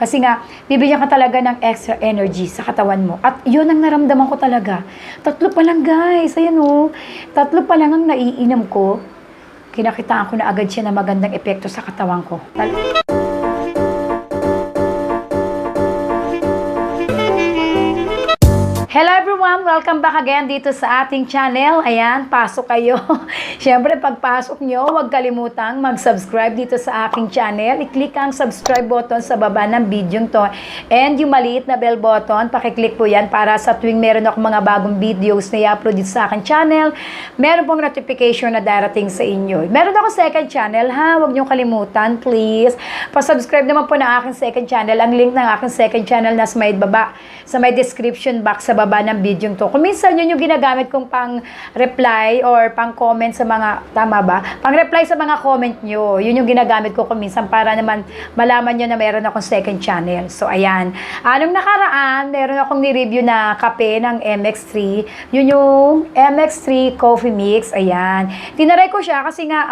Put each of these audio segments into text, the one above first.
Kasi nga, bibigyan ka talaga ng extra energy sa katawan mo. At yun ang naramdaman ko talaga. 3 pa lang guys, ayan o. 3 pa lang ang naiinom ko. Kinakitaan ko na agad siya na magandang epekto sa katawan ko. Hello everyone! Welcome back again dito sa ating channel. Ayan, pasok kayo. Siyempre, pagpasok nyo, huwag kalimutang mag-subscribe dito sa aking channel. I-click ang subscribe button sa baba ng video to. And yung maliit na bell button, pakiclick po yan para sa tuwing meron ako mga bagong videos na i-upload dito sa aking channel, meron pong notification na darating sa inyo. Meron ako second channel ha, huwag nyo kalimutan, please. Pa-subscribe naman po ng aking second channel. Ang link ng aking second channel nasa may baba, sa may description box sa baba ng video to. Kung minsan yun yung ginagamit kong pang-reply or pang-comment sa mga, tama ba? Pang-reply sa mga comment nyo. Yun yung ginagamit ko kung minsan para naman malaman nyo na meron akong second channel. So, ayan. Anong nakaraan, meron akong ni-review na kape ng MX3. Yun yung MX3 Coffee Mix. Ayan. Tinaray ko siya kasi nga,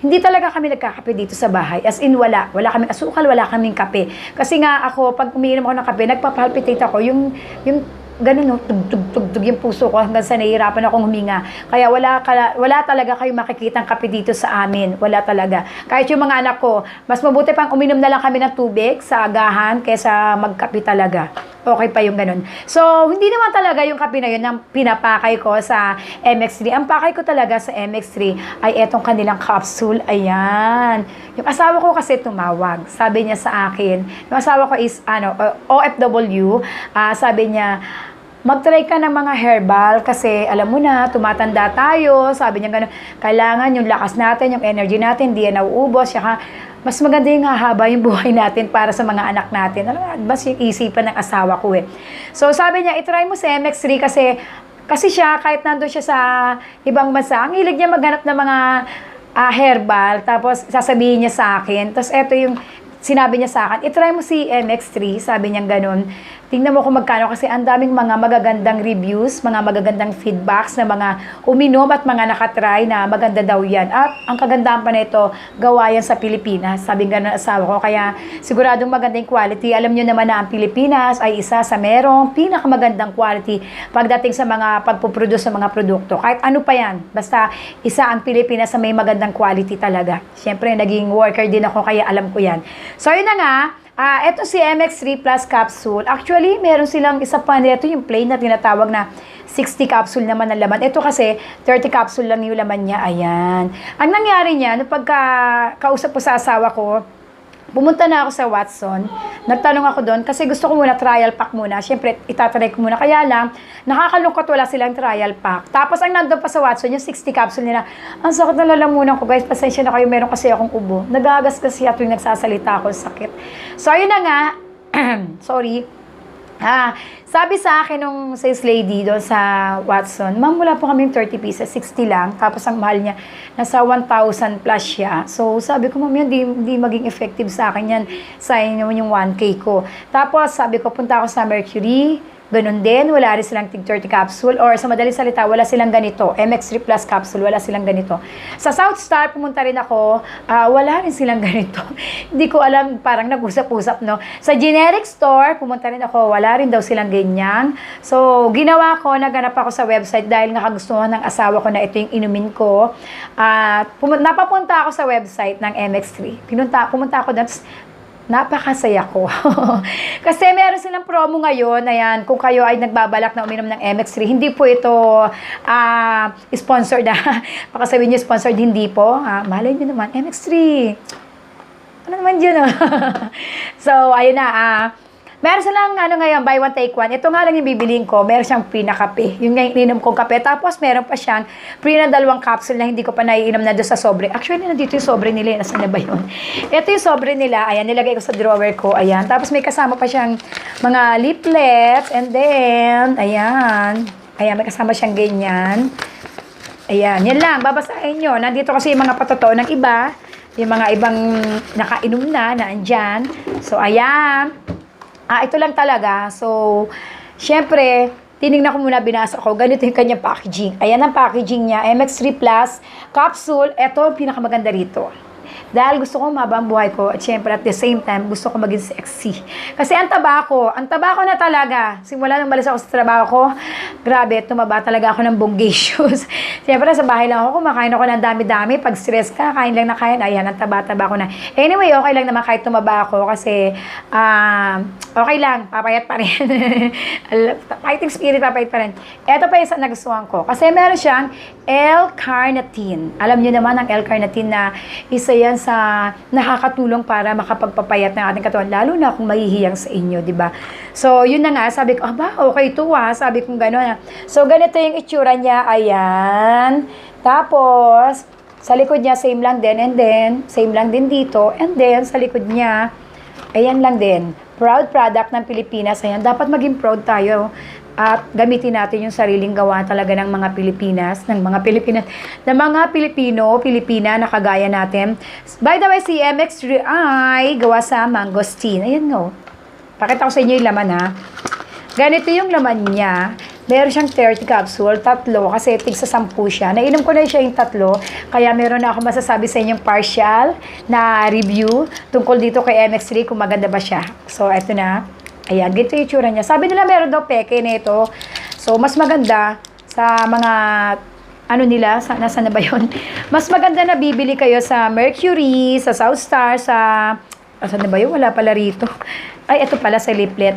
hindi talaga kami nagkakape dito sa bahay. As in, wala. Wala kaming asukal, wala kaming kape. Kasi nga ako, pag umiinom ako ng kape, nagpapalpitate ako. Yung ganun, no, tug-tug-tug yung puso ko hanggang sa nahihirapan akong huminga. Kaya wala talaga kayong makikitang kape dito sa amin. Wala talaga. Kahit yung mga anak ko, mas mabuti pang uminom na lang kami ng tubig sa agahan kaysa magkape talaga. Okay pa yung ganun. So, hindi naman talaga yung kape na yun ang pinapakay ko sa MX3. Ang pakay ko talaga sa MX3 ay etong kanilang capsule. Ayan. Yung asawa ko kasi tumawag. Sabi niya sa akin, yung asawa ko is OFW. Sabi niya, mag-try ka ng mga herbal kasi alam mo na, tumatanda tayo. Sabi niya gano'n, kailangan yung lakas natin, yung energy natin, hindi yan nauubos. Saka, mas maganda yung hahaba yung buhay natin para sa mga anak natin. Alam mo, bas yung isipan ng asawa ko eh. So, sabi niya, itry mo sa MX3 kasi siya, kahit nandun siya sa ibang bansa, ang hilig niya maghanap ng mga herbal. Tapos, sasabihin niya sa akin. Tapos, eto yung sinabi niya sa akin, itry mo si MX3, sabi niya ganun. Tingnan mo kung magkano kasi ang daming mga magagandang reviews, mga magagandang feedbacks na mga uminom at mga nakatry na maganda daw yan. At ang kagandahan pa nito, gawa yan sa Pilipinas. Sabi nga ng asawa ko, kaya siguradong magandang quality. Alam nyo naman na ang Pilipinas ay isa sa merong pinakamagandang quality pagdating sa mga pagpuproduce ng mga produkto. Kahit ano pa yan, basta isa ang Pilipinas sa may magandang quality talaga. Siyempre, naging worker din ako kaya alam ko yan. So, yun na nga. Ito si MX3 Plus Capsule. Actually, meron silang isa pa nito, yung plain na tinatawag na 60 capsule naman ang laman. Ito kasi, 30 capsule lang yung laman niya. Ayan. Ang nangyari niya, nung pagka-kausap ko sa asawa ko, pumunta na ako sa Watson. Nagtanong ako doon kasi gusto ko muna trial pack muna. Siyempre, itatry ko muna. Kaya lang, nakakalungkot wala silang trial pack. Tapos, ang nandun pa sa Watson, yung 60 capsule nila, ang sakit na lalamunan ko. Guys, pasensya na kayo. Meron kasi akong ubo. Nagagas kasi tuwing nagsasalita ako. Sakit. So, ayun na nga. Sorry. Sabi sa akin nung sales lady doon sa Watson, ma'am, wala po kaming 30 pieces, 60 lang. Tapos ang mahal niya, nasa 1,000 plus siya. So sabi ko, ma'am, hindi maging effective sa akin yan. Sayang naman yung 1K ko. Tapos sabi ko, punta ako sa Mercury. Ganun din, wala rin silang tig 30 capsule or sa madaling salita, wala silang ganito. MX3 Plus capsule, wala silang ganito. Sa South Star, pumunta rin ako, wala rin silang ganito. Hindi ko alam, parang nag-usap-usap, no? Sa generic store, pumunta rin ako, wala rin daw silang ganyan. So, ginawa ko, naganap ako sa website dahil nakagustuhan ng asawa ko na ito yung inumin ko. Napapunta ako sa website ng MX3. Pumunta ako doon, napakasaya ko. Kasi meron silang promo ngayon. Ayan, kung kayo ay nagbabalak na uminom ng MX3, hindi po ito sponsored. Baka sabihin nyo sponsored, hindi po. Malay nyo naman, MX3. Ano naman yun? So, ayun na. Meron silang ngayon, buy one take one. Ito nga lang yung bibiliin ko. Meron siyang free na kape. Yun nga yung ininom kong kape. Tapos meron pa siyang free na 2 capsule na hindi ko pa naiinom na doon sa sobre. Actually, nandito yung sobre nila. Nasaan na ba yun? Ito yung sobre nila. Ayan, nilagay ko sa drawer ko. Ayan. Tapos may kasama pa siyang mga leaflets. And then, ayan. Ayan, may kasama siyang ganyan. Ayan, yan lang. Babasahin nyo. Nandito kasi yung mga patotoo ng iba. Yung mga ibang nakainom na andyan. So, ayan. Ito lang talaga. So, syempre, tinignan ko muna, binasa ko. Ganito yung kanyang packaging. Ayan ang packaging niya. MX3 Plus capsule. Ito, pinakamaganda rito. Dahil gusto ko mabang buhay ko at syempre at the same time, gusto ko maging sexy. Kasi ang taba ko na talaga. Simula nung balis ako sa trabaho ko, grabe, tumaba talaga ako ng bonggacious. Syempre sa bahay lang ako, kumakain ako ng dami-dami. Pag stress ka, kain lang na kain, ayan, ang taba-taba ko na. Anyway, okay lang naman kahit tumaba ako kasi okay lang, papayat pa rin. Fighting spirit, papayat pa rin. Ito pa isa nagustuhan ko. Kasi meron siyang L-carnitine. Alam niyo naman ang L-carnitine na isa yan sa nakakatulong para makapagpapayat ng ating katawan. Lalo na kung mahihiyang sa inyo, di ba? So, yun na nga. Sabi ko, okay ito sabi ko gano'n. So, ganito yung itsura niya. Ayan. Tapos, sa likod niya, same lang din. And then, same lang din dito. And then, sa likod niya, ayan lang din. Proud product ng Pilipinas. Ayan, dapat maging proud tayo. At gamitin natin yung sariling gawa talaga ng mga Pilipinas, ng mga Pilipino, Pilipina na kagaya natin. By the way, si MX3 ay gawa sa mangosteen. Ayan nga. Pakita ko sa inyo yung laman ha. Ganito yung laman niya. Meron siyang 30 capsule, 3 kasi tig sa 10 siya. Nainom ko na siya yung 3, kaya meron na ako masasabi sa inyong partial na review tungkol dito kay MX3 kung maganda ba siya. So, eto na. Ayan, ganito yung itsura niya. Sabi nila meron daw peke nito. So, mas maganda sa mga, nila, nasaan na ba yun? Mas maganda na bibili kayo sa Mercury, sa Southstar, saan na ba yun? Wala pala rito. Ay, ito pala sa leaflet.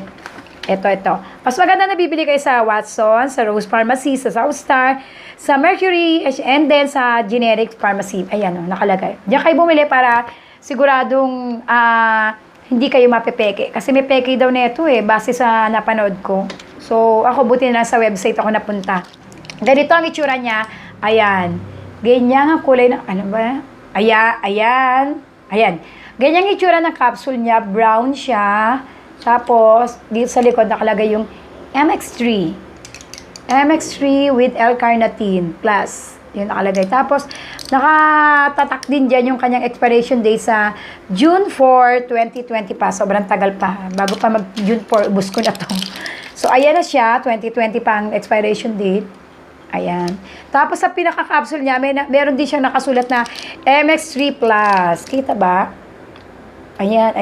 Ito. Mas maganda na bibili kayo sa Watson, sa Rose Pharmacy, sa Southstar, sa Mercury, and then sa Generic Pharmacy. Ayan, nakalagay. Diyan kayo bumili para siguradong, hindi kayo mapepeke. Kasi may peke daw na ito base sa napanood ko. So, ako buti na sa website ako napunta. Ganito ang itsura niya. Ayan. Ganyan ang kulay na, ano ba? Ayan. Ganyan ang itsura ng capsule niya. Brown siya. Tapos, dito sa likod nakalagay yung MX3. MX3 with L-carnitine plus. Yun nakalagay. Tapos, nakatatak din dyan yung kanyang expiration date sa June 4, 2020 pa. Sobrang tagal pa. Bago pa mag-June 4, ubus ko na to. So, ayan na siya. 2020 pa ang expiration date. Ayan. Tapos, sa pinaka-capsule niya, meron din siyang nakasulat na MX3 Plus. Kita ba? Ayan.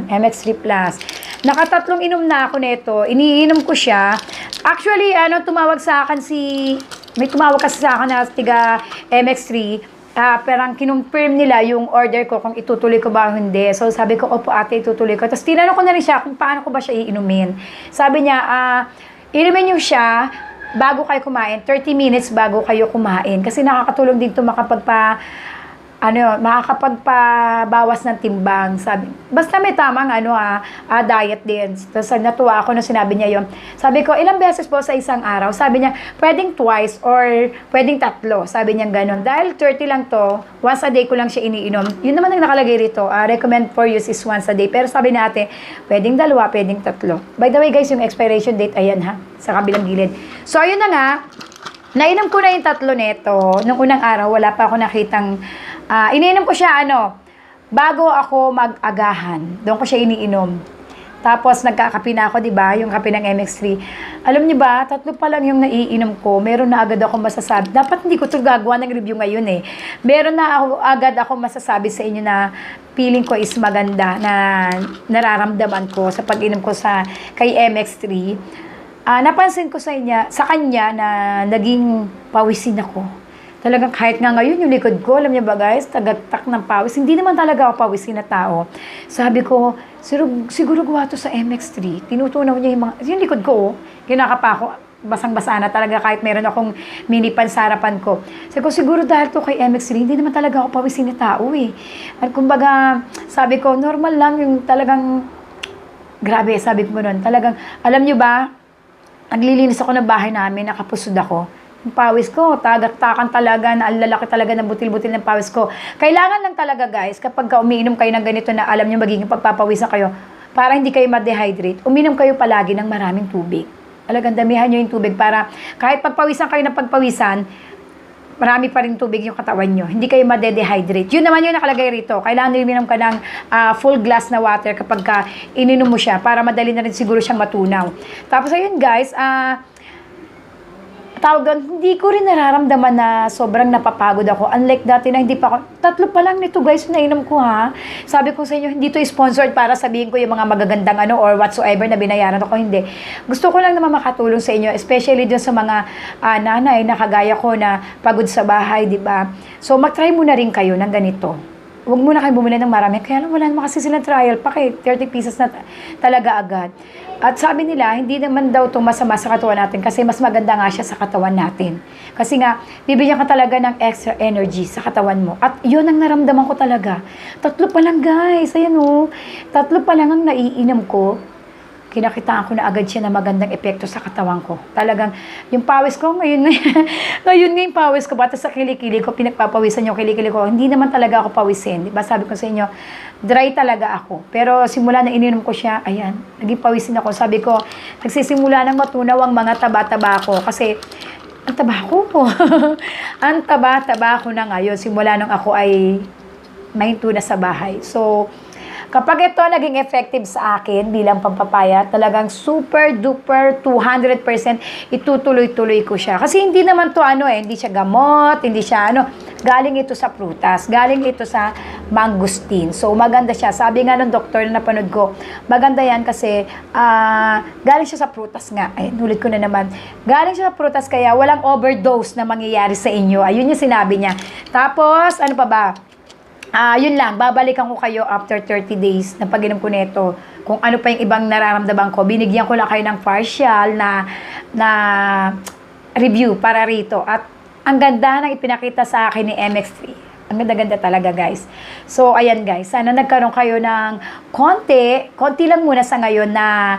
MX3 Plus. Nakatatlong inom na ako nito. Iniinom ko siya. Actually, tumawag sa akin may tumawag kasi sa akin na tiga MX3. Parang kinonfirm nila yung order ko kung itutuloy ko ba o hindi. So, sabi ko, opo ate, itutuloy ko. Tapos, tinanong ko na rin siya kung paano ko ba siya iinumin. Sabi niya, inumin niyo siya bago kayo kumain. 30 minutes bago kayo kumain. Kasi nakakatulong din ito makakapagpabawas ng timbang. Sabi, basta may tamang diet din. Tapos natuwa ako nung sinabi niya yun. Sabi ko, ilang beses po sa isang araw? Sabi niya, pwedeng twice or pwedeng 3. Sabi niya ganun. Dahil 30 lang to, once a day ko lang siya iniinom. Yun naman ang nakalagay rito. Recommend for use is once a day. Pero sabi natin, pwedeng 2, pwedeng 3. By the way guys, yung expiration date, ayan sa kabilang gilid. So, ayun na nga. Nainom ko na yung 3 neto. Nung unang araw, wala pa ako nakitang iniinom ko siya, bago ako mag-agahan. Doon ko siya iniinom. Tapos, nagkakape na ako, diba? Yung kape ng MX3. Alam niyo ba, 3 pa lang yung naiinom ko. Meron na agad ako masasabi. Dapat hindi ko ito gagawa ng review ngayon Meron na agad ako masasabi sa inyo na feeling ko is maganda na nararamdaman ko sa pag-inom ko kay MX3. Napansin ko sa kanya na naging pawisin ako. Talagang kahit nga ngayon yung likod ko, alam niyo ba guys, tagatak ng pawis. Hindi naman talaga ako pawisin na tao. Sabi ko, siguro gawa to sa MX3. Tinutunaw niya yung likod ko, kinakapa ako, basang-basa na talaga kahit meron akong mini pansarapan ko. Sabi ko, siguro dahil to kay MX3, hindi naman talaga ako pawisin na tao At kumbaga, sabi ko, normal lang yung talagang, grabe, sabi ko nun, talagang, alam niyo ba, naglilinis ako ng bahay namin, nakapusod ako. Yung pawis ko, tagak-takan talaga, na lalaki talaga ng butil-butil ng pawis ko. Kailangan lang talaga guys, kapag umiinom kayo ng ganito na alam nyo magiging pagpapawisan kayo, para hindi kayo ma-dehydrate, uminom kayo palagi ng maraming tubig. Talagang damihan nyo yung tubig para kahit pagpawisan kayo ng pagpawisan, marami pa rin tubig yung katawan nyo. Hindi kayo ma-dehydrate. Yun naman yung nakalagay rito. Kailangan uminom ka ng full glass na water kapag ininom mo siya para madali na rin siguro siyang matunaw. Tapos ayun guys, tawag doon, hindi ko rin nararamdaman na sobrang napapagod ako. Unlike dati na hindi pa ako, 3 pa lang nito guys, nainom ko ha. Sabi ko sa inyo, hindi to sponsored para sabihin ko yung mga magagandang or whatsoever na binayaran ako, hindi. Gusto ko lang naman makatulong sa inyo, especially dun sa mga nanay na kagaya ko na pagod sa bahay, di ba? So mag-try muna rin kayo ng ganito. Huwag muna kayo bumili ng marami. Kaya lang wala naman kasi silang trial pa kay 30 pieces na talaga agad. At sabi nila, hindi naman daw ito masama sa katawan natin kasi mas maganda nga siya sa katawan natin. Kasi nga, bibigyan ka talaga ng extra energy sa katawan mo. At yun ang naramdaman ko talaga. 3 pa lang guys. Ayan o. 3 pa lang ang naiinom ko. Kinakitaan ko na agad siya na magandang epekto sa katawan ko. Talagang, yung pawis ko, ngayon yung pawis ko, bata sa kilikili ko, pinagpapawisan yung kilikili ko, hindi naman talaga ako pawisin. Diba? Sabi ko sa inyo, dry talaga ako. Pero simula na ininom ko siya, ayan, naging pawisin ako. Sabi ko, nagsisimula ng matunaw ang mga taba-taba ko. Kasi, ang taba ko po. Ang taba-taba ko na ngayon, simula nung ako ay mahinto na sa bahay. So, kapag ito naging effective sa akin bilang pampapaya, talagang super duper 200% itutuloy-tuloy ko siya. Kasi hindi naman to hindi siya gamot, hindi siya galing ito sa prutas, galing ito sa mangustin. So maganda siya. Sabi nga ng doktor na napanood ko, maganda yan kasi galing siya sa prutas nga. Ay, ulit ko na naman. Galing siya sa prutas kaya walang overdose na mangyayari sa inyo. Ayun yung sinabi niya. Tapos, ano pa ba? Yun lang, babalikan ko kayo after 30 days na pag-inom ko nito. Kung ano pa yung ibang nararamdaman ko, binigyan ko lang kayo ng partial na review para rito. At ang ganda ng ipinakita sa akin ni MX3. Ang ganda-ganda talaga guys. So, ayan guys, sana nagkaroon kayo ng konti lang muna sa ngayon na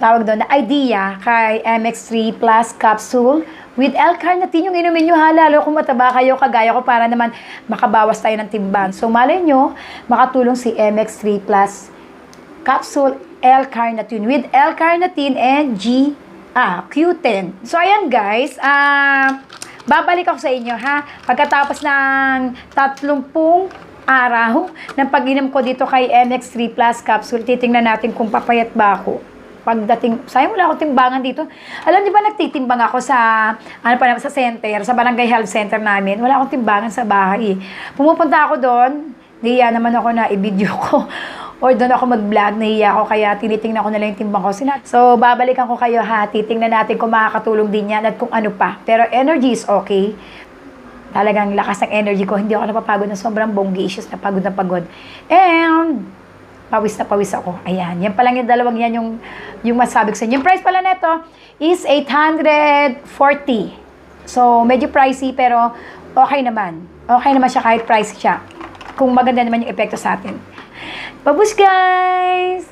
tawag doon, na idea kay MX3 Plus Capsule with L-carnitine yung inumin nyo ha, lalo kung mataba kayo kagaya ko para naman makabawas tayo ng timbang. So malay nyo, makatulong si MX3 Plus Capsule L-carnitine with L-carnitine and Q10. So ayan guys, babalik ako sa inyo ha, pagkatapos ng 30 araw ng pag-inom ko dito kay MX3 Plus Capsule, titingnan natin kung papayat ba ako. Pagdating, sayang wala akong timbangan dito. Alam niyo ba, nagtitimbang ako sa center, sa barangay health center namin. Wala akong timbangan sa bahay. Pumupunta ako doon, nahiya naman ako na i-video ko. Or doon ako mag-vlog, nahiya ako, kaya tinitingnan ko na lang yung timbang ko. So, babalikan ko kayo ha, titingnan natin kung makakatulong din yan at kung ano pa. Pero energy is okay. Talagang lakas ng energy ko, hindi ako napapagod na sobrang bonggacious na pagod. And pawis na pawis ako. Ayan. Yan pa lang yung dalawang yan yung masabi ko sa inyo. Yung price pala nito is 840. So, medyo pricey pero okay naman. Okay naman siya kahit pricey siya. Kung maganda naman yung epekto sa atin. Babus guys!